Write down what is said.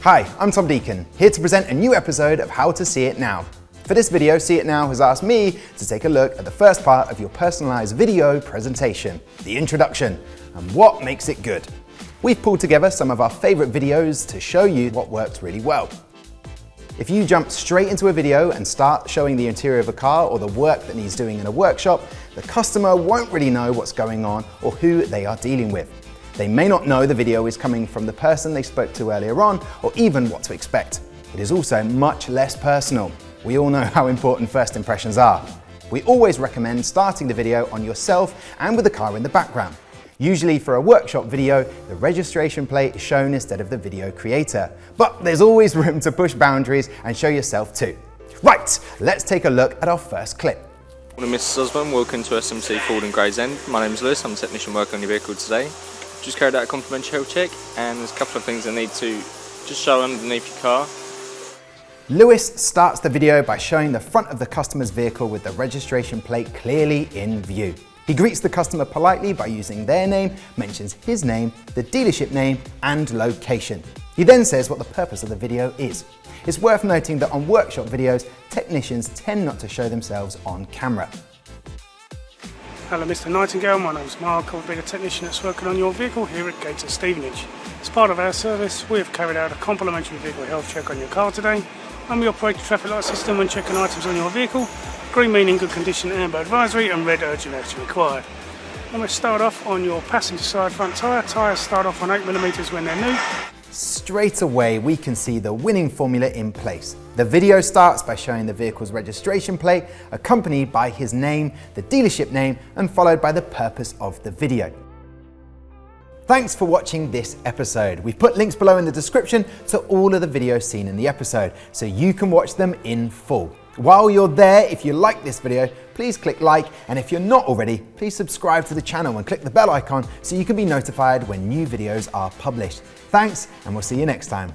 Hi, I'm Tom Deacon, here to present a new episode of How to See It Now. For this video, See It Now has asked me to take a look at the first part of your personalized video presentation, the introduction, and what makes it good. We've pulled together some of our favorite videos to show you what works really well. If you jump straight into a video and start showing the interior of a car or the work that needs doing in a workshop, the customer won't really know what's going on or who they are dealing with. They may not know the video is coming from the person they spoke to earlier on, or even what to expect. It is also much less personal. We all know how important first impressions are. We always recommend starting the video on yourself and with the car in the background. Usually for a workshop video, the registration plate is shown instead of the video creator. But there's always room to push boundaries and show yourself too. Right, let's take a look at our first clip. Morning Mrs. Osborne, welcome to SMC Ford in Gravesend. My name is Lewis, I'm a technician working on your vehicle today. Just carried out a complimentary health check and there's a couple of things I need to just show underneath your car. Lewis starts the video by showing the front of the customer's vehicle with the registration plate clearly in view. He greets the customer politely by using their name, mentions his name, the dealership name and location. He then says what the purpose of the video is. It's worth noting that on workshop videos, technicians tend not to show themselves on camera. Hello Mr Nightingale, my name is Mark. I'll be a technician that's working on your vehicle here at Gates of Stevenage. As part of our service, we have carried out a complimentary vehicle health check on your car today, and we operate the traffic light system when checking items on your vehicle. Green meaning good condition, amber advisory, and red urgent action required. I'm going to start off on your passenger side front tyre. Tyres start off on 8mm when they're new. Straight away, we can see the winning formula in place. The video starts by showing the vehicle's registration plate, accompanied by his name, the dealership name, and followed by the purpose of the video. Thanks for watching this episode. We've put links below in the description to all of the videos seen in the episode, so you can watch them in full. While you're there, if you like this video, please click like, and if you're not already, please subscribe to the channel and click the bell icon so you can be notified when new videos are published. Thanks, and we'll see you next time.